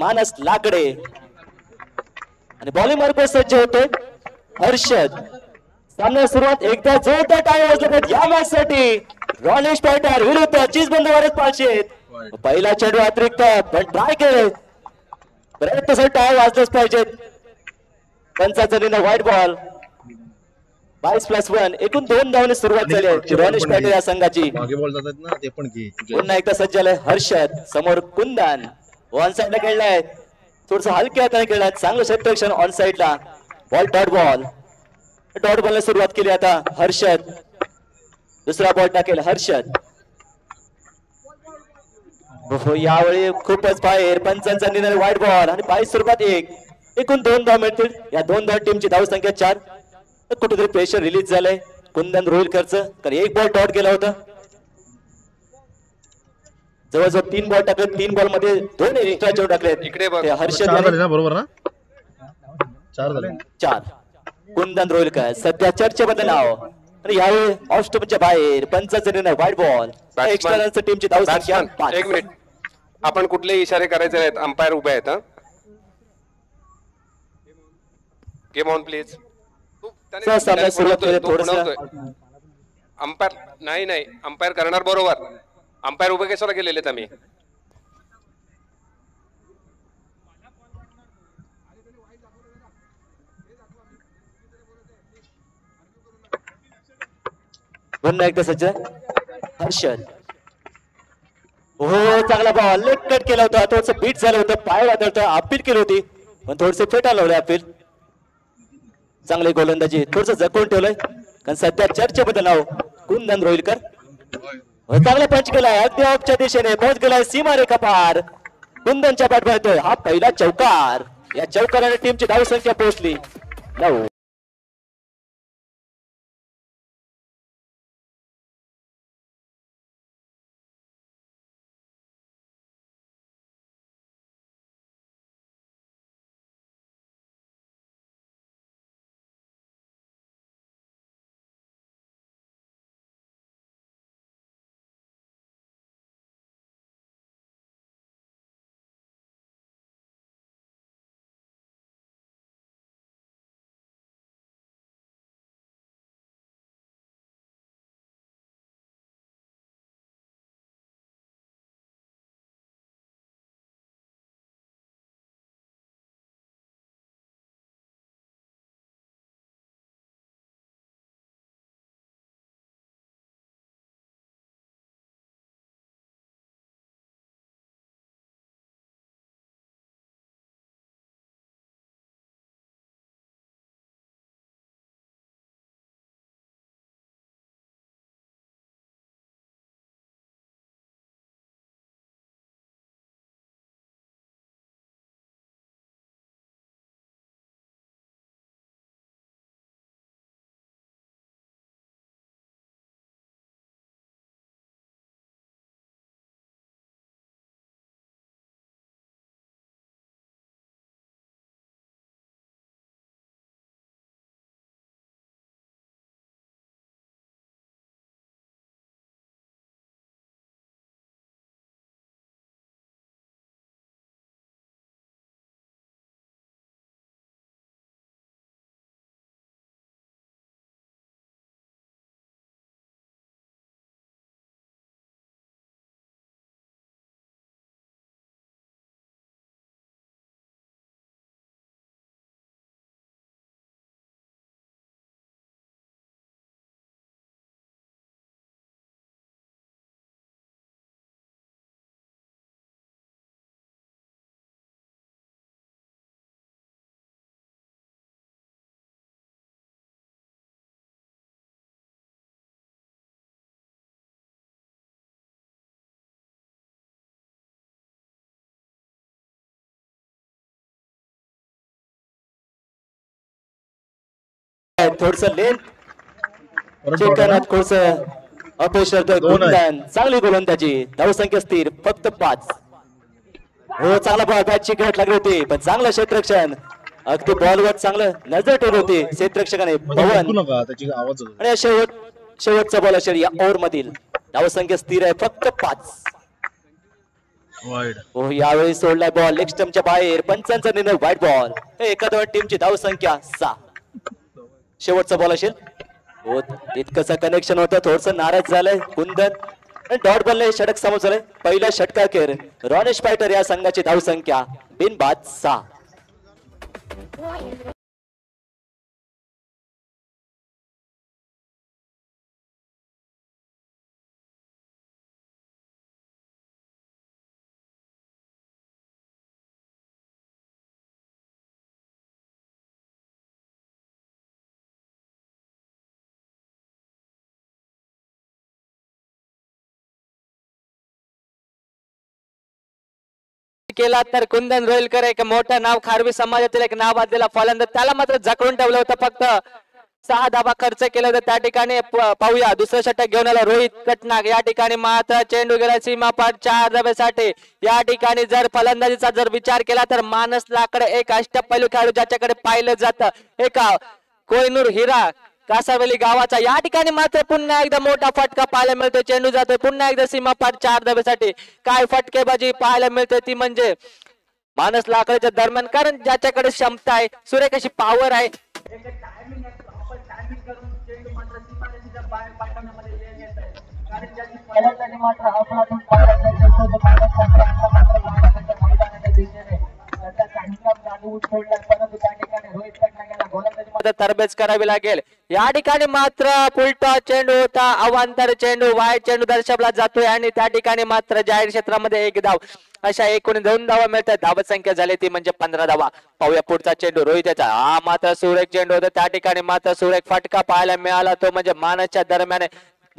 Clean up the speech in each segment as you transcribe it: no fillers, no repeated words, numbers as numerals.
मानस लाकडे आणि बॉलिंग मार्ग सज्ज होतोय हर्षद. सामन्याला सुरुवात एकदा जोरदार टाळ्या वाजल्या पाहिजे या मॅच साठी. रॉनेश पॉइंटर विरुद्ध चीजबंद वारस पाचशेत. पहिला चेंडू अतिरिक्त पण ट्राय केले प्रयत्न टाळ्या वाजल्याच पाहिजेत. पंचाचा निर्णय व्हाईट बॉल 22+1 एकूण 2 धावांनी सुरुवात झाली आहे रॉनेश पॉइंटर या संघाची. पुन्हा एकदा सज्ज झालंय हर्षद. समोर कुंदन ऑन साइडला खेळलाय थोडस हलक्या हाताने खेळलाय चांगलं क्षेत्ररक्षण ऑन साइडला. बॉल डॉट बॉलने सुरुवात केली आता हर्षद. दुसरा बॉल टाकेल हर्षद. यावेळी खूपच बाहेर पंचांचा निर्णय व्हाईट बॉल आणि 22+1 एकूण 2 धाव मिळतील. या 2 धाव टीमची धाव संख्या 4. कुठेतरी प्रेशर रिलीज झालंय कुंदन रोहिलकरचं कारण 1 बॉल डॉट गेला होता. जवळजवळ 3 बॉल टाकले 3 बॉल मध्ये 2 एक्स्ट्रा चेंडू टाकले हर्षद बरोबर ना 4. कुंदन रोहिलकर सध्या चर्चेमध्ये नाव आणि यावेळी ऑफ स्टंपच्या बाहेर पंचाचा निर्णय व्हाईट बॉल. एक्स्ट्रा टीमची धाव संख्या 5. 1 मिनिट आपण कुठलेही इशारे करायचे नाहीत अंपायर उभे आहेत. Game on please. अंपायर नाही अंपायर करणार बरोबर. अंपायर उभे कशाला केलेले आम्ही. पुन्हा एकदा सज्ज हर्षद. हो चांगला बॉल लेग कट केला होता थोडस बीट झालं होतं पाय वादळतं अपील केली होती पण थोडसे फेटा लावले अपील. चांगली गोलंदाजी थोडस जपून ठेवलंय कारण सध्या चर्चेमध्ये नाव कुंदन रोहिलकर. चांगला पंच केलाय अगदी ऑफच्या दिशेने पोहोच गेलाय सीमारेखा पार. कुंदनच्या बॅट मिळतोय हा पहिला चौकार. या चौकाराने टीमची धाव संख्या पोहोचली 9. थोडस लेन चेक करण्यात थोडस अपयश कुंदन. चांगली गोलंदाजी धावसंख्या स्थिर फक्त 5. हो चांगला बॉल बॅट चिकट लागली होती पण चांगलं क्षेत्ररक्षण अगदी बॉलवर चांगलं नजर ठेवली होती क्षेत्ररक्षकाने पवन. आणि शेवटचा बॉल असेल या ओव्हर मधील धावसंख्या स्थिर आहे फक्त 5. वाईड. हो यावेळी सोडलाय बॉल लेग स्टंपच्या बाहेर. पंचांचा निर्णय व्हाईट बॉल. एका दोन टीमची धाव संख्या 6. शेवटचा बॉल असेल. हो इतकंसं कनेक्शन होतं. थोडस नाराज झालंय कुंदन. डॉट बॉलने षटक समोर पहिला षटकाखेर रॉनेश फायटर या संघाची धाव संख्या बिनबाद 6. केला तर कुंदन रोईलकर एक मोठं नाव खारवी समाजातील एक नाव असलेला फलंदाज. त्याला मात्र जखडून ठेवलं होतं. फक्त 6 धाबा खर्च केला होता त्या ठिकाणी. पाहूया दुसरं षटक घेऊन आला रोहित कटनाग. या ठिकाणी मात्र चेंडू गेला सीमा पार 4 धाब्यासाठी. या ठिकाणी जर फलंदाजीचा जर विचार केला तर मानस लाकडे एक अष्टपैलू खेळाडू ज्याच्याकडे पाहिलं जातं. एक कोहिनूर हिरा कासारवली गावाचा. या ठिकाणी मात्र पुन्हा एकदा मोठा फटका पाहायला मिळतो. चेंडू जातोय पुन्हा एकदा सीमा पार 4 धाब्यासाठी. काय फटकेबाजी पाहायला मिळते ती म्हणजे मानस लाकडेच्या दरम्यान. कारण ज्याच्याकडे क्षमता आहे सुरेख अशी पॉवर आहे. तरबेज करावी लागेल. या ठिकाणी मात्र फुलटॉस चेंडू होता. अवांतर चेंडू वाईट चेंडू दर्शवला जातोय आणि त्या ठिकाणी मात्र जाहीर क्षेत्रामध्ये 1 धाव. अशा एकूण 2 धावा मिळतात. धावत संख्या झाली ती म्हणजे 15 धावा. पाहूया पुढचा चेंडू रोहित याचा. हा मात्र सुरेख चेंडू होता. त्या ठिकाणी मात्र सुरेख फटका पाहायला मिळाला. तो म्हणजे मानसच्या दरम्यान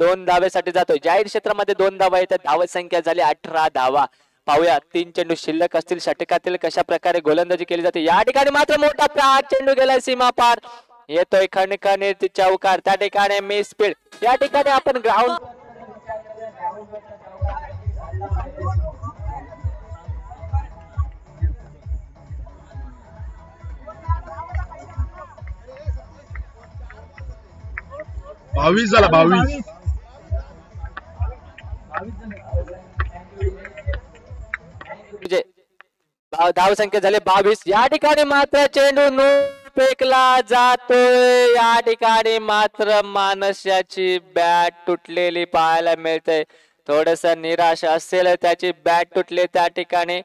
2 धावेसाठी जातोय. जाहीर क्षेत्रामध्ये 2 धावा येतात. धावत संख्या झाली 18 धावा. पाहूया 3 चेंडू शिल्लक असतील षटकातील कशा प्रकारे गोलंदाजी केली जाते. या ठिकाणी मात्र मोठा प्रहार चेंडू गेलाय सीमा पार. येतोय खणखणीत चौकार. त्या ठिकाणी मिस स्पीड. या ठिकाणी आपण ग्राउंड बावीस झाला 22. धाव संख्या झाली 22. या ठिकाणी मात्र चेंडू नो फेकला जातोय. या ठिकाणी मात्र मानसाची बॅट तुटलेली पाहायला मिळते. थोडस निराश असेल त्याची बॅट तुटली त्या ठिकाणी.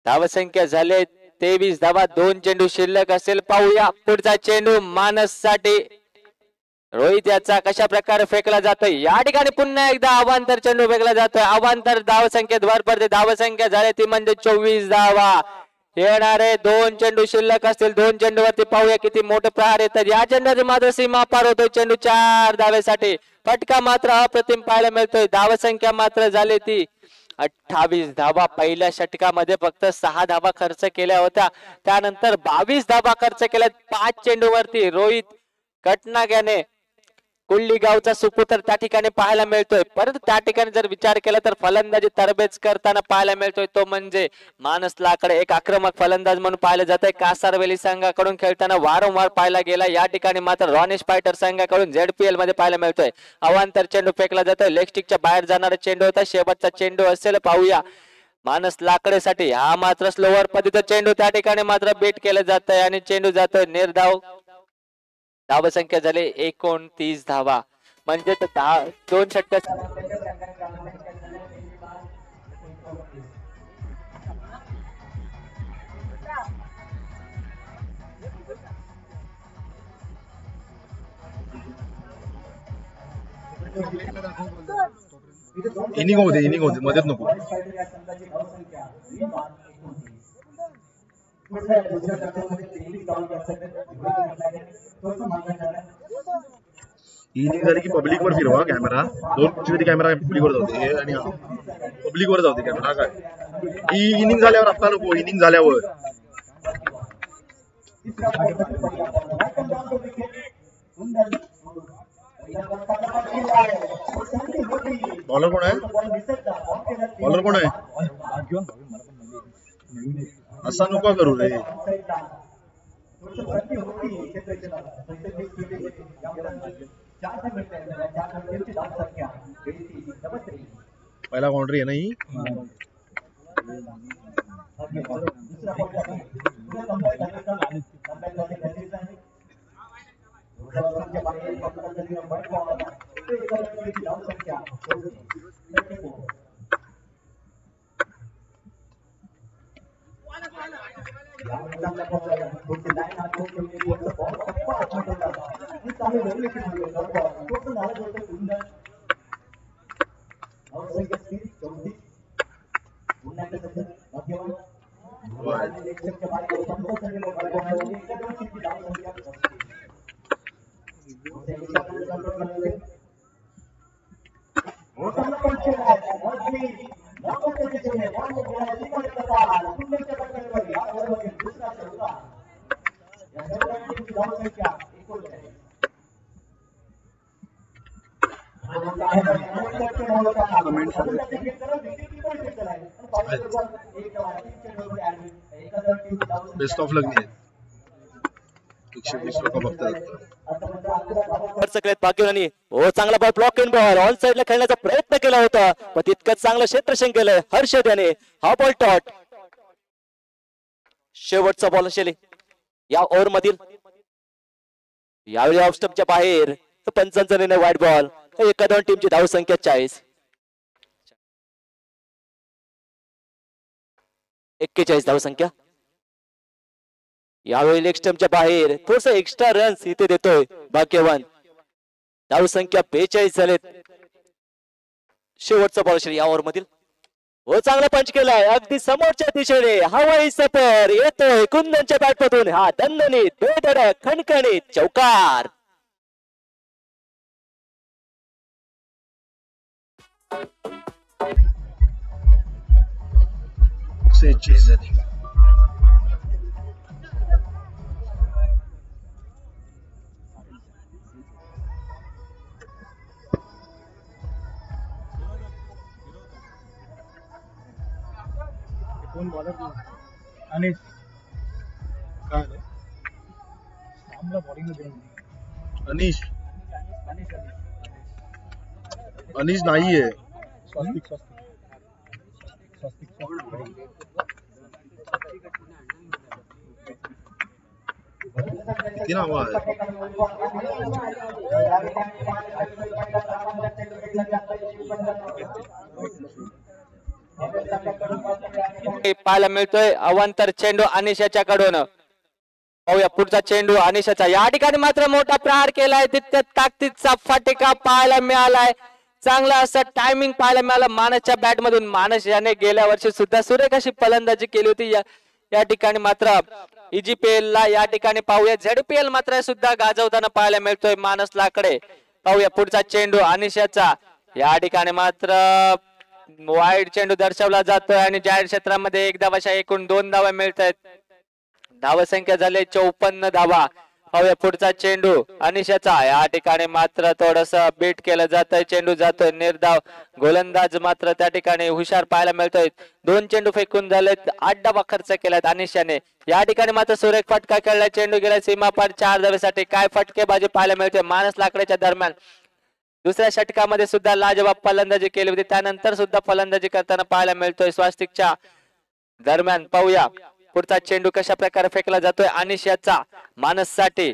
धाव संख्या झाले 23 धावा. 2 चेंडू शिल्लक असेल. पाहूया पुढचा चेंडू मानस साठी. रोहित याचा कशा प्रकारे फेकला जातोय. या ठिकाणी पुन्हा एकदा अवांतर चेंडू फेकला जातोय. अवांतर धाव संख्येत भर पडते. धाव संख्या झाली ती म्हणजे 24 धावा. येणारे 2 चेंडू शिल्लक असतील. 2 चेंडूवरती पाहूया किती मोठे प्रहार येतात. या चेंडूची मात्र सीमा पार होतोय. चेंडू 4 धावेसाठी. फटका मात्र अप्रतिम पाहायला मिळतोय. धाव संख्या मात्र झाली ती 28 धावा. पहिल्या षटकामध्ये फक्त 6 धावा खर्च केल्या होत्या. त्यानंतर 22 धावा खर्च केल्या 5 चेंडूवरती. रोहित कटनाग याने कुल्ली गावचा सुपुत्र त्या ठिकाणी पाहायला मिळतोय. परंतु त्या ठिकाणी जर विचार केला तर फलंदाजी तरबेज करताना पाहायला मिळतोय तो म्हणजे मानस लाकडे. एक आक्रमक फलंदाज म्हणून पाहिलं जातंय. कासारवेली संघाकडून खेळताना वारंवार पाहायला गेला. या ठिकाणी मात्र रॉनेश फायटर संघाकडून ZPL मध्ये पाहायला मिळतोय. अवांतर चेंडू फेकला जातोय. लेग स्टिकच्या बाहेर जाणारा चेंडू होता. शेवटचा चेंडू असेल. पाहूया मानस लाकडेसाठी. हा मात्र स्लोवर पद्धतीचा चेंडू त्या ठिकाणी मात्र बीट केलं जातंय आणि चेंडू जातोय निर्धाव. धाव संख्या झाली 29 धावा. म्हणजे 2 षटक. इनिंग होते मध्येच नको. इनिंग झाली की पब्लिक वर फिरवा कॅमेरा. 2 कॅमेरा पब्लिक वर जाते आणि पब्लिक वर जाते कॅमेरा. काय इनिंग झाल्यावर आता नको. इनिंग झाल्यावर बॉलर कोण आहे. बॉलर कोण आहे. असा नको करू रे. पहिला बाउंड्री आहे ना ही. बेस्ट ऑफ लक नाही. 120 लोक बघतात. खर्च केलेत भाग्यवानी. हो चांगला ball block in ball on साइडला खेळण्याचा प्रयत्न केला होता पण तितकंच चांगलं क्षेत्ररक्षण केलंय हर्षद याने. हा बॉल टॉट. शेवटचा बॉल असेल या ओव्हर मधील. यावेळी ऑफ स्टंपच्या बाहेर पंचांचा निर्णय वाईट बॉल. एका दोन टीमची धावसंख्या 40. 41 धावसंख्या. यावेळी लेग स्टंपच्या बाहेर थोडस एक्स्ट्रा रन्स इथे देतोय भाग्यवान. धावसंख्या 42 झालेत. शेवटचा बॉल असेल या ओव्हर मधील. हो चांगला पंच केलाय अगदी समोरच्या दिशेने हवाई सफर येतोय कुंदनच्या बॅटमधून. हा दणदणीत बेधडक खणखणीत चौकार. चेज झाली. कोण बॉलर अनिश काय झालं? आमला बॉलिंग अनिश अनिश नाहीये. स्वस्तिक स्वस्तिक स्वस्तिक किती नाव आहे? पाहायला मिळतोय अवांतर चेंडू अनिशाच्याकडून. पाहूया पुढचा चेंडू अनिशाचा. या ठिकाणी मात्र मोठा प्रहार केलाय तितक्या ताकदीचा फटका पाहायला मिळालाय. चांगला असं टायमिंग पाहायला मिळालं मानसच्या बॅट मधून. मानस याने गेल्या वर्षी सुद्धा सुरेख अशी फलंदाजी केली होती. या ठिकाणी मात्र EGPL ला या ठिकाणी पाहूया ZPL मात्र सुद्धा गाजवताना पाहायला मिळतोय मानस लाकडे. पाहूया पुढचा चेंडू अनिशाचा. या ठिकाणी मात्र वाईड चेंडू दर्शवला जातोय आणि जाहीर क्षेत्रामध्ये 1 धावाच्या एकूण 2 धावा मिळत आहेत. धावसंख्या झाली 54 धावा. पाहूया पुढचा चेंडू अनिशाचा. या ठिकाणी मात्र थोडस बीट केलं जातंय. चेंडू जातोय निर्धाव. गोलंदाज मात्र त्या ठिकाणी हुशार पाहायला मिळतोय. 2 चेंडू फेकून झालेत. 8 धावा खर्च केलात अनिशाने. या ठिकाणी मात्र सुरेख फटका खेळलाय. चेंडू गेला सीमापार 4 धावेसाठी. काय फटकेबाजी पाहायला मिळते मानस लाकड्याच्या दरम्यान. दुसऱ्या षटकामध्ये सुद्धा लाजवाब फलंदाजी केली होती. त्यानंतर सुद्धा फलंदाजी करताना पाहायला मिळतोय स्वास्तिकच्या दरम्यान. पाहूया पुढचा चेंडू कशा प्रकारे फेकला जातोय अनिशाचा. मानससाठी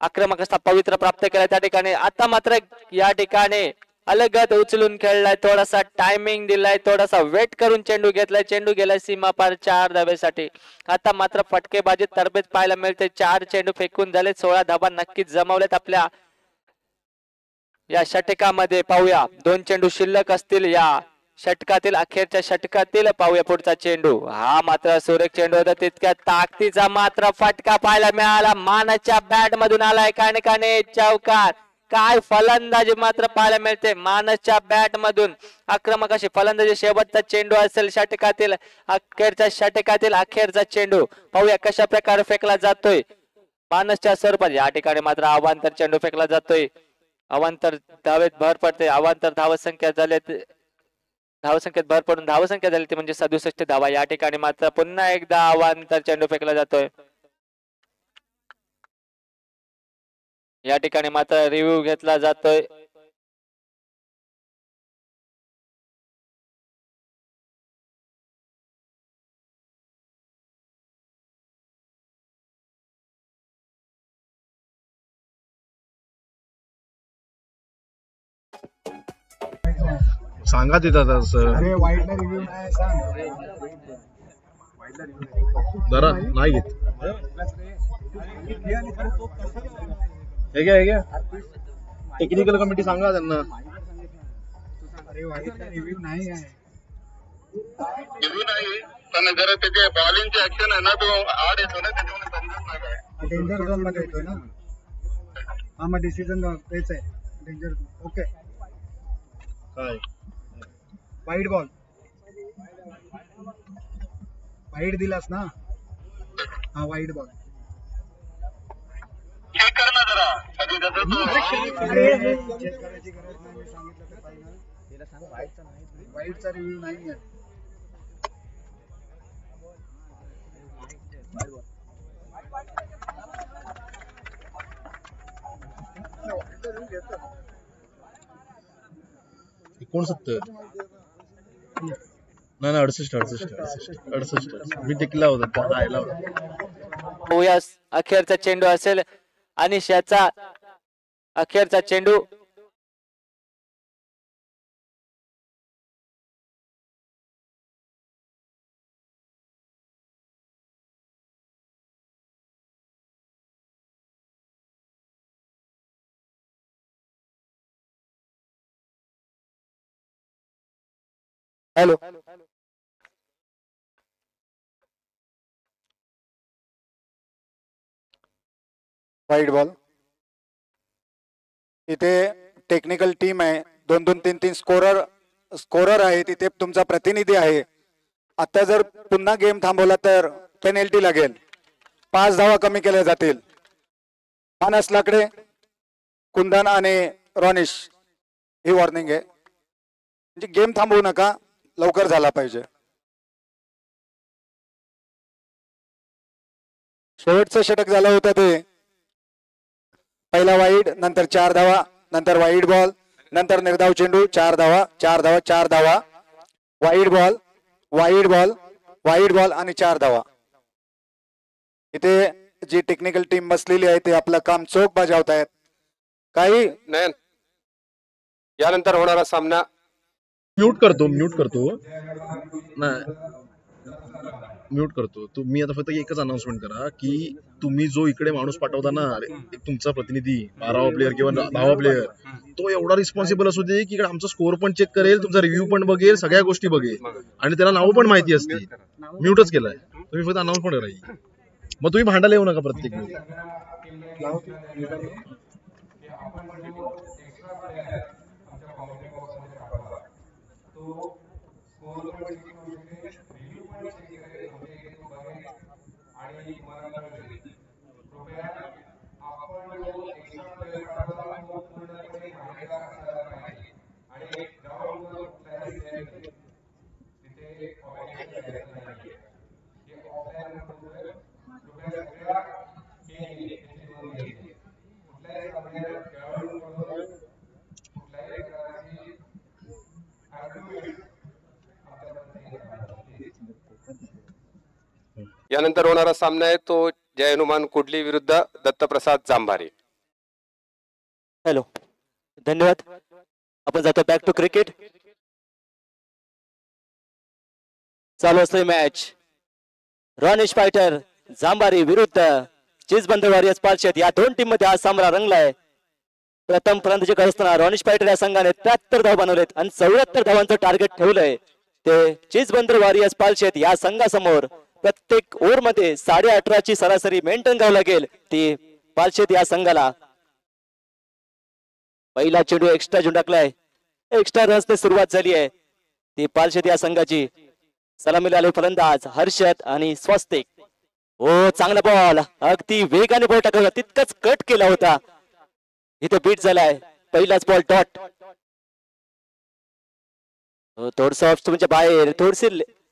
आक्रमक असा पवित्र प्राप्त केला त्या ठिकाणी. आता मात्र या ठिकाणी अलगद उचलून खेळलाय. थोडासा टायमिंग दिलाय. थोडासा वेट करून चेंडू घेतलाय. चेंडू गेलाय सीमापार 4 धावेसाठी. आता मात्र फटकेबाजी तरबेज पाहायला मिळते. 4 चेंडू फेकून झाले. 16 धावा नक्कीच जमवलेत आपल्या या षटकामध्ये. पाहूया 2 चेंडू शिल्लक असतील या षटकातील अखेरच्या षटकातील. पाहूया पुढचा चेंडू. हा मात्र सुरेख चेंडू होता. तितक्या ताकदीचा मात्र फटका पाहायला मिळाला. मानसच्या बॅट मधून आलाय काणकाने चौकार. काय फलंदाजी मात्र पाहायला मिळते मानसच्या बॅट मधून. आक्रमक अशी फलंदाजी. शेवटचा चेंडू असेल षटकातील अखेरच्या षटकातील अखेरचा चेंडू. पाहूया कशा प्रकारे फेकला जातोय मानसच्या स्वरूपात. या ठिकाणी मात्र अवांतर चेंडू फेकला जातोय. अवांतर धावेत भर पडते. अवांतर धावसंख्या झालेत. धावसंख्येत भर पडून धावसंख्या झाली ती म्हणजे 67 धावा. या ठिकाणी मात्र पुन्हा एकदा अवांतर चेंडू फेकला जातोय. या ठिकाणी मात्र रिव्ह्यू घेतला जातोय. सांगा तिथं असं अरे वाईडला रिव्ह्यू नाही सांग. जरा नाही घेत हे घ्या टेक्निकल कमिटी सांगा त्यांना. अरे वाईडला रिव्ह्यू नाही आहे. पण जरा त्याचे बॉलिंगचे ऍक्शन आहे ना तो आड येतो ना त्याच्यामुळे समजत नाही काय. डेंजर झोन मध्ये येतो ना. हा मग डिसिजन तेच आहे डेंजर. ओके काय वाईड बॉल. वाईड दिलास ना. हा वाईड बॉल. चेक कर ना जरा कधी जसं तो चेक करायची गरज नाही. मी सांगितलं तर फायनल वाईडचा रिव्ह्यू नाही आहे. एकोणसत्तर नाही 68 मी टिकला होता त्या राहिला होता. पाहूया अखेरचा चेंडू असेल आणि याचा अखेरचा चेंडू हॅलो वाईट बॉल. इथे टेक्निकल टीम आहे. 2-2 3-3 स्कोरर आहे. तिथे तुमचा प्रतिनिधी आहे. आता जर पुन्हा गेम थांबवला तर पेनल्टी लागेल. 5 धावा कमी केल्या जातील. मानस लाकडे, कुंदन आणि रॉनिश ही वॉर्निंग आहे. म्हणजे गेम थांबवू नका, लवकर झाला पाहिजे. शेवटचं षटक झालं होतं ते पहिला वाईड, नंतर 4 धावा, नंतर वाईड बॉल, नंतर निर्धाव चेंडू, 4 धावा 4 धावा 4 धावा, wide ball wide ball wide ball आणि 4 धावा. इथे जी टेक्निकल टीम बसलेली आहे ते आपलं काम चोख बजावत आहेत. काही नयन यानंतर होणारा सामना म्यूट करतो नाही म्यूट करतो. तुम्ही आता फक्त एकच अनाउन्समेंट करा की तुम्ही जो इकडे माणूस पाठवता ना, एक तुमचा प्रतिनिधी 12वा प्लेअर किंवा 10वा प्लेअर, तो एवढा रिस्पॉन्सिबल असू दे की आमचा स्कोर पण चेक करेल, तुमचा रिव्ह्यू पण बघेल, सगळ्या गोष्टी बघेल आणि त्याला नावं पण माहिती असतील. म्यूटच केलाय तुम्ही, फक्त अनाउन्समेंट करा. मग तुम्ही भांडायला येऊ नका प्रत्येक वेळी. यानंतर होणारा सामना आहे तो जय हनुमान कुडली विरुद्ध दत्तप्रसाद जांभारे. हॅलो धन्यवाद. आपण जातो बॅक टू क्रिकेट. चालू असलेली मॅच रॉनिश फायटर जांभारी विरुद्ध चीजबंद वॉरियर्स पालशेत या दोन टीम मध्ये हा सामना रंगलाय. प्रथम फलंदाजी करत असताना रॉनिश फायटर या संघाने 73 धावा बनवलेत आणि 74 धावांचं टार्गेट ठेवलंय. ते चीजबंदर वॉरियर्स पालशेत या संघासमोर प्रत्येक ओव्हर मध्ये 18.5ची सरासरी मेंटेन करावं लागेल ती पालशेत या संघाला. पहिला चेंडू एक्स्ट्रा चेंडू टाकलाय. एक्स्ट्रा रन्सने सुरुवात झाली आहे. ती पालशेत या संघाची. सलामीला आले फलंदाज हर्षद आणि स्वस्तिक. ओ चांगला बॉल, अगदी वेगाने बॉल टाकला, तितकंच कट केला होता. इथे बीट झालाय. पहिलाच बॉल डॉट. थोडस ऑफ तुमच्या बाहेर थोडीशी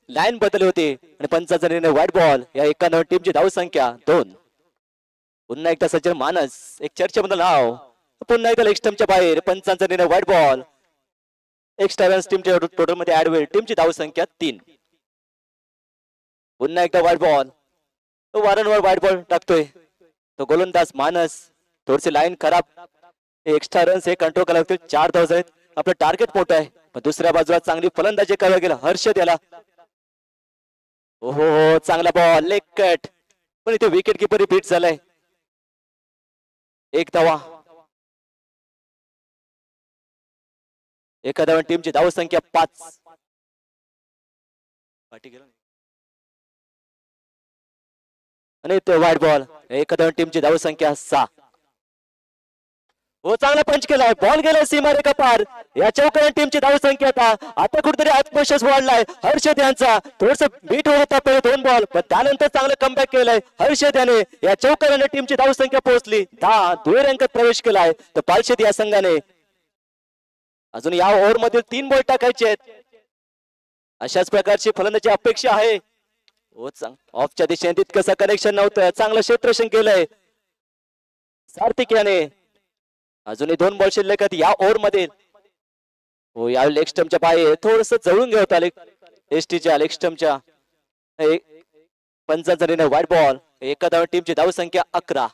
लाईन बदलली होती आणि पंचाचा निर्णय व्हाईट बॉल. या 91 टीमची धाव संख्या 2. पुन्हा एकदा सज्जन मानस एक चर्चेमधलं नाव. पुन्हा एकदा लेग स्टंपच्या बाहेर पंचांचा निर्णय व्हाईट बॉल. एक्स्ट्रा रन्स टीमच्या टोटल मध्ये ऍड होईल. टीमची धाव संख्या 3. पुन्हा एकदा व्हाईट बॉल. तो वारंवार व्हाईट बॉल टाकतोय तो गोलंदाज मानस. थोडीशी लाईन खराब. एक्स्ट्रा रन्स हे कंट्रोल करायला लागतील. 4 धावा आहेत. आपलं टार्गेट मोठं आहे. पण दुसऱ्या बाजूला चांगली फलंदाजी करायला गेला हर्षद याला. हो चांगला बॉल लेग कट, पण इथे विकेट किपर बीट झालाय. एक धावा. एका धावन टीमची धावसंख्या 5. आणि ते वाईट बॉल. एका धावन टीमची धावसंख्या 6. हो चांगला पंच केलाय, बॉल गेलाय सीमारेखा पार. या चौकाने टीमची धावसंख्या आता कुठेतरी आत्मविश्वास वाढलाय हर्षद यांचा. थोडस बीट होत होता पहिले 2 बॉल, पण त्यानंतर चांगलं कमबॅक केलंय हर्षद याने. या चौकाने टीमची धावसंख्या पोहोचली 10. दुहेरी अंकात प्रवेश केलाय तर पालशेत या संघाने. अजून या ओव्हर मधील 3 बॉल टाकायचे आहेत. अशाच प्रकारची फलंदाजी अपेक्षा आहे. हो ऑफच्या दिशेने तितकंसं कनेक्शन नव्हतं, चांगलं क्षेत्ररक्षण केलंय सार्थिक याने. अजूनही 2 बॉल शिल्लक आहेत या ओव्हर मध्ये. हो या लेग स्टंपच्या बाहेर थोडस जवळून घेत आले एसटीच्या लेग स्टंपच्या. पंचांचा वाईट बॉल. एका धावन टीमची धावसंख्या 11.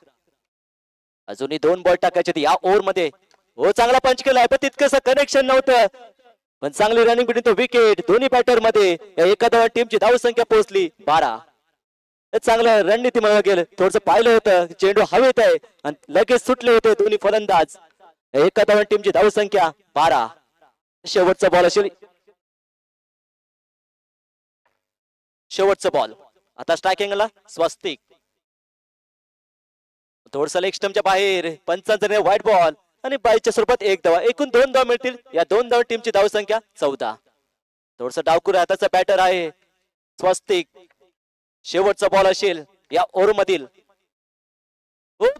अजूनही 2 बॉल टाकायचे या ओव्हर मध्ये. हो चांगला पंच केलाय, पण तितकंसं कनेक्शन नव्हतं, पण चांगली रनिंग बिटवीन द विकेट दोन्ही बॅटर मध्ये. या एका धावन टीमची धावसंख्या पोहोचली 12. चांगलं रणनीती म्हणून गेलं, थोडस पाहिलं होतं चेंडू हवेत आहे आणि लगेच सुटले होते दोन्ही फलंदाज. एका धावन टीमची धावसंख्या 12. शेवटचा बॉल असेल, शेवटचा बॉल. आता स्ट्रायकिंगला स्वस्तिक. थोडस लेग स्टंपच्या बाहेर. पंचांचा व्हाईट बॉल आणि 22च्या स्वरूपात 1 धावा. एकूण 2 धावा मिळतील. या 2 धावा टीमची धावसंख्या 14. थोडस डावकुरा हाताचा बॅटर आहे स्वस्तिक. शेवटचा बॉल असेल या ओव्हर मधील.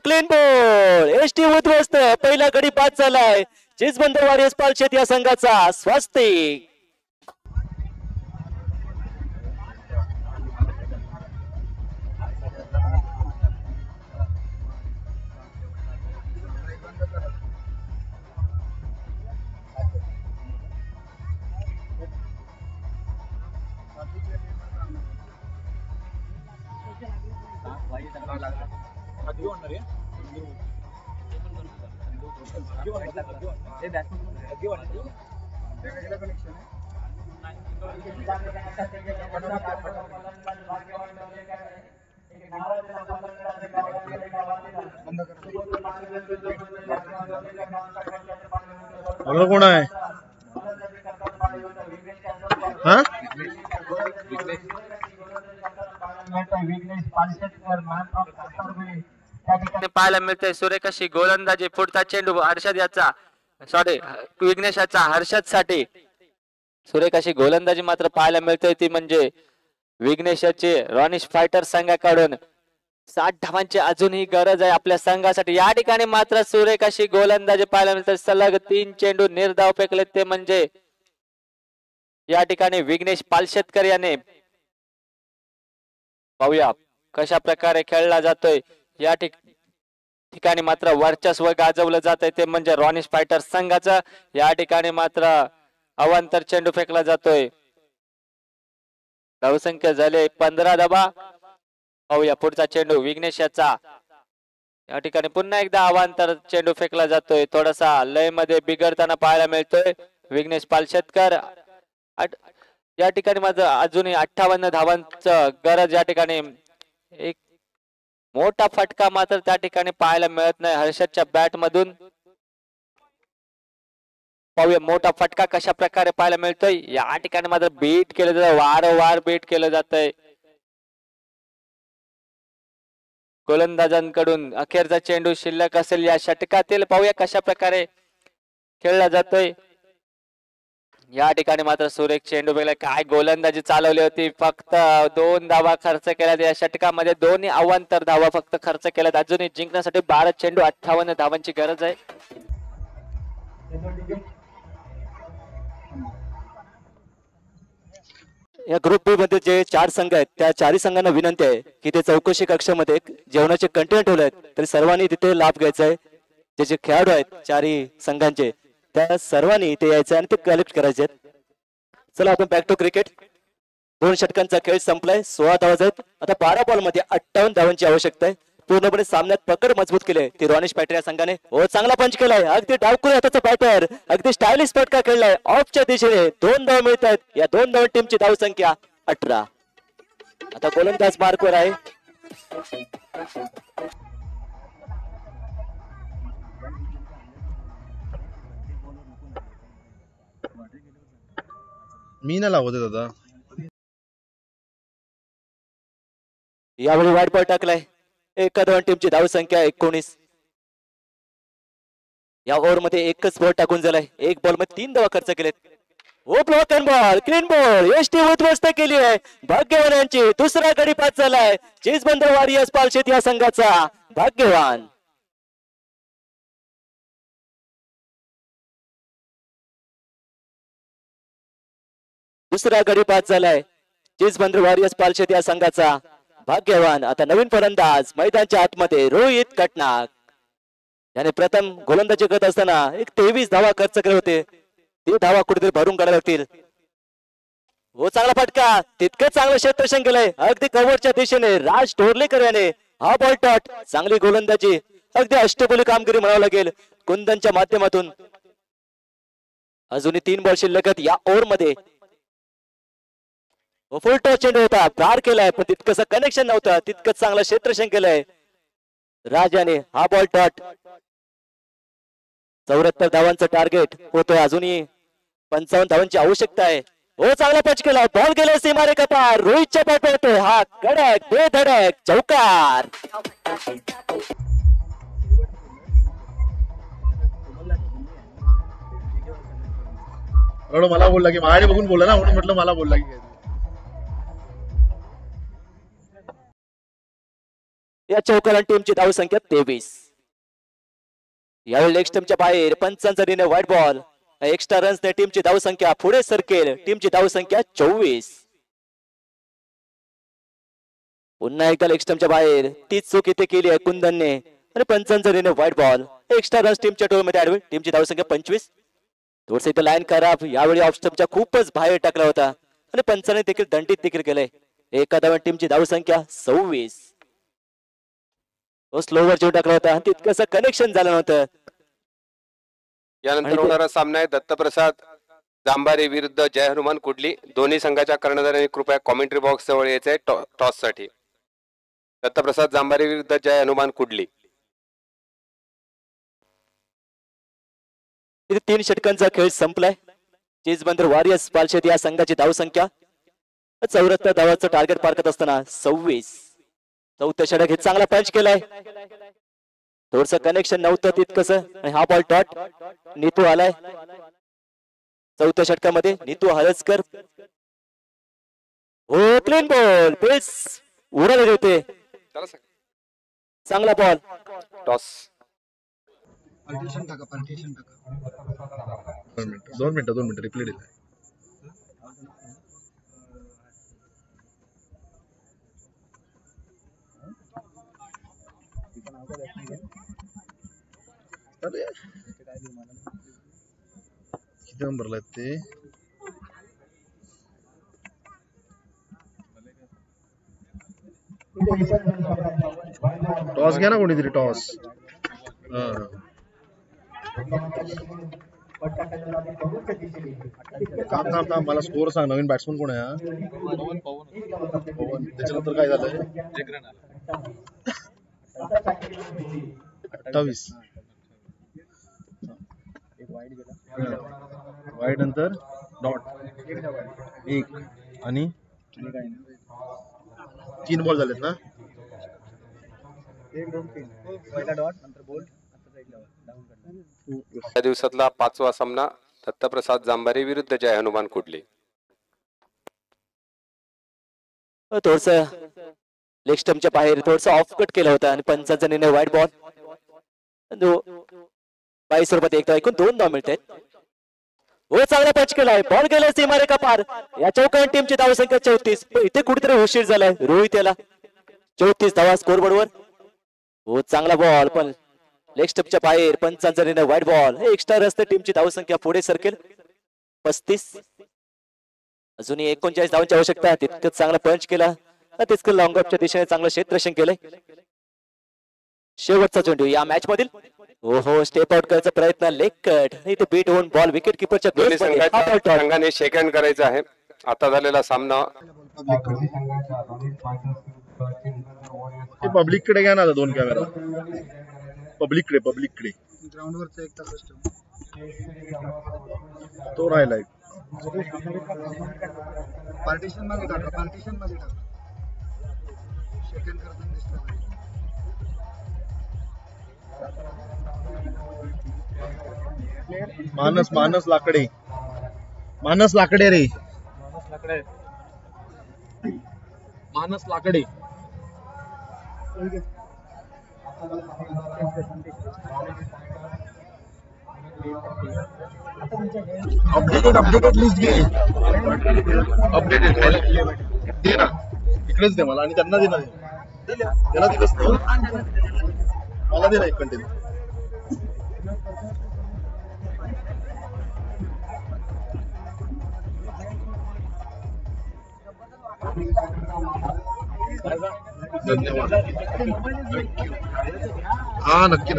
Clean ball. एसटी उद्ध्वस्त. पहिला गडी बाद झालाय. चिजबंद वॉरियर्स पालशेत या संघाचा. स्वस्तिक. बघा कोण आहे हा पाहायला मिळते सुरेख अशी गोलंदाजी. पुढचा चेंडू हर्षद याचा विघ्नेश याचा हर्षद साठी सुरेख अशी गोलंदाजी मात्र पाहायला मिळते, ती म्हणजे विघ्नेशाची रॉनिश फायटर संघाकडून. 60 धावांची अजूनही गरज आहे आपल्या संघासाठी. या ठिकाणी मात्र सुरेख अशी गोलंदाजी पाहायला मिळते. सलग 3 चेंडू निर्धाव फेकले, ते म्हणजे या ठिकाणी विघ्नेश पालशेतकर याने. पाहूया कशा प्रकारे खेळला जातोय. या ठिकाणी मात्र वर्चस्व गाजवलं जात आहे, ते म्हणजे रॉनिश फायटर संघाचं. या ठिकाणी मात्र अवांतर चेंडू फेकला जातोय. धावसंख्या झाले 15 धावा. पाहूया पुढचा चेंडू विघ्नेश याचा. या ठिकाणी पुन्हा एकदा अवांतर चेंडू फेकला जातोय. थोडासा लय मध्ये बिघडताना पाहायला मिळतोय विघ्नेश पालशेतकर. या ठिकाणी मात्र अजूनही 58 धावांचं गरज. या ठिकाणी एक मोठा फटका मात्र त्या ठिकाणी पाहायला मिळत नाही हर्षदच्या बॅट मधून. पाहूया मोठा फटका कशा प्रकारे पाहायला मिळतोय. या ठिकाणी मात्र बीट केलं जात, वारंवार बीट केलं जात आहे गोलंदाजांकडून. अखेरचा चेंडू शिल्लक असेल या षटकातील. पाहूया कशा प्रकारे खेळला जातोय. या ठिकाणी मात्र सुरेख चेंडू फेकला. काय गोलंदाजी चालवली होती. फक्त 2 धावा खर्च केल्यात या षटकामध्ये. दोन्ही अवांतर धावा फक्त खर्च केल्यात. अजूनही जिंकण्यासाठी 12 चेंडू 58 धावांची गरज आहे. या ग्रुप बी मध्ये जे 4 संघ आहेत त्या 4 संघांना विनंती आहे की ते चौकशी कक्षामध्ये जेवणाचे कंटेनर ठेवले आहेत, तर सर्वांनी तिथे लाभ घ्यायचा आहे. जे जे खेळाडू आहेत 4 संघांचे त्या सर्वांनी ते यायचं आणि ते कलेक्ट करायचे आहेत. चला आपण बॅक टू क्रिकेट. 2 षटकांचा खेळ संपलाय. 16 धावा आहेत. आता 12 बॉल मध्ये 58 धावांची आवश्यकता आहे. पूर्णपणे सामन्यात पकड मजबूत केले ती रॉनिश पॅटर या संघाने. हो चांगला पंच केलाय, अगदी डावखुरी हाताचा बॅटर, अगदी स्टायलिश फटका खेळलाय ऑफच्या दिशेने. 2 धाव मिळत आहेत. या 2 धाव टीमची धाव संख्या 18. आता गोलंदाज मार्कवर आहे. मी नाही लावत आहे दादा. यावेळी वाईट बॉल टाकलाय. एका धाव टीमची धाव संख्या 19. या ओव्हर मध्ये एकच बॉल टाकून झालाय. एक बॉल मध्ये 3 धावा खर्च केलेत. ओ block and ball, clean ball, ST उद्ध्वस्त केली आहे भाग्यवान यांची. दुसरा गडी पास झालाय चेसबंदर वॉरियर्स पालशेत या संघाचा. भाग्यवान दुसरा गडी पास झालाय चेसबंदर वॉरियर्स पालशेत या संघाचा. भाग्यवान. आता नवीन फलंदाज मैदानच्या आतमध्ये रोहित कटनाक, याने प्रथम गोलंदाजी करत असताना 23 धावा खर्च केले होते. ते धावा कुठेतरी भरून काढायला लागतील. हो चांगला फटका, तितकंच चांगलं क्षेत्ररक्षण केलंय अगदी कव्हरच्या दिशेने राज ढोरलेकर याने. हा बॉल टॉट, चांगली गोलंदाजी, अगदी अष्टपैलू कामगिरी म्हणावं लागेल कुंदनच्या माध्यमातून. अजूनही 3 बॉल शिल्लक आहेत या ओव्हर मध्ये. फुल टॉस चेंडू होता, गार केलाय पण तितकंसं कनेक्शन नव्हतं. तितकंच चांगलं क्षेत्ररक्षण केलंय राजाने. हा बॉल टॉट. 74 धावांचं टार्गेट होतोय. अजूनही 55 धावांची आवश्यकता आहे. हो चांगला पंच केला, बॉल गेला सीमारेखा पार. रोहितच्या बॅट पडतोय हा कडक बेधडक चौकार. मला बोलला की माझ्याकडे बघून बोलला ना, म्हणून म्हटलं मला बोलला की. या चौकाला टीमची धाव संख्या 23. यावेळी लेग स्टंपच्या बाहेर पंचांचा व्हाईट बॉल. एक्स्ट्रा रन्सने टीमची धाव संख्या पुढे सरकेल. टीमची धाव संख्या 24. पुन्हा एकदा लेग स्टंपच्या बाहेर तीच चूक इथे केली आहे कुंदनने आणि पंचांचा व्हाईट बॉल. एक्स्ट्रा रन्स टीमच्या टोलमध्ये ऍडमिट. टीमची धाव संख्या 25. थोडस इथं लाईन खराब. यावेळी ऑफ स्टंपच्या खूपच बाहेर टाकला होता आणि पंचाने देखील दंडित देखील केलंय. एका धावात टीमची धाव संख्या 26. स्लोवर चेंडू टाकला होता, तितकंसं कनेक्शन झालं नव्हतं. यानंतर होणारा सामना आहे दत्तप्रसाद जांभारे विरुद्ध जय हनुमान कुडली. दोन्ही संघाच्या कर्णधारांनी कृपया कॉमेंट्री बॉक्स जवळ यायचंय टॉस साठी. दत्तप्रसाद जांभारे विरुद्ध जय हनुमान कुडली. 3 षटकांचा खेळ संपलाय. चेसबंदर वॉरियर्स पालशेत या संघाची धाव संख्या 74 धावांचं टार्गेट पार करत असताना 26. चौथं षटक हे चांगला पंच केलाय. थोडस कनेक्शन नव्हतं तितकंस. हा बॉल टॉट. नीतू आलाय चौथ्या षटकामध्ये. नीतू हळसकर. हो क्लीन बॉल, पेस उडाले होते. चांगला बॉल. टॉस. पार्टिशन टाका, पार्टिशन टाका. 2 मिनिटं रिप्ले दिलाय. अरे किती नंबरला आहेत ते? टॉस घ्या ना कोणीतरी. टॉस. थांब मला स्कोर सांग. नवीन बॅट्समन कोण आहे? पवन. त्याच्यानंतर काय झालंय? 28. वाईट नंतर डॉट 1 आणि 3 बॉल झालेत ना. 1 2 3 पहिला डॉट नंतर बोल्ड. या दिवसातला 5वा सामना दत्तप्रसाद जांभारे विरुद्ध जय हनुमान कुडली. थोडस लेग स्टंपच्या बाहेर थोडस ऑफ कट केला होता आणि पंचांचा निर्णय व्हाईट बॉल. 22 रुपयात एक ऐकून 2 धाव मिळत आहेत. हो चांगला पंच केलाय. बॉल गेला सीमारेखा पार. या चौकान टीमची धाव संख्या 34. इथे कुठेतरी उशीर झालाय रोहित याला. 34 धावा स्कोरबोर्डवर. हो चांगला बॉल पण लेग स्टंपच्या बाहेर पंचांचा निर्णय व्हाईट बॉल. एक्स्ट्रा रस्ते टीमची धाव संख्या पुढे सरकेल 35. अजूनही 39 धावांची आवश्यकता. तितकंच चांगला पंच केला, तितकं लॉंग ऑफच्या दिशेने चांगलं क्षेत्ररक्षण केलंय. शेवटचा चेंडू या मॅच मधील. ओहो स्टेप आउट करायचा प्रयत्न, लेग कट. इथे बीट होऊन बॉल विकेट किपरच्या दोन्ही संघाने शेक हँड करायचं आहे. आता झालेला सामना पब्लिक कडे घ्या ना आता 2 कॅमेरा. पब्लिक कडे ग्राउंडवरचा एक तासच ठेव. तो राहिलाय. पार्टिशन मध्ये टाका. सेकंड करताना दिसलं पाहिजे. मानस लाकडे. मानस लाकडे रे. मानस लाकडे. अपडेटेड लिस्ट घे. अपडेटेड दे ना. इकडेच दे मला आणि त्यांना दे ना. त्याला दिलंच नाही. मला दे ना एक कंटेन. धन्यवाद. हा नक्की.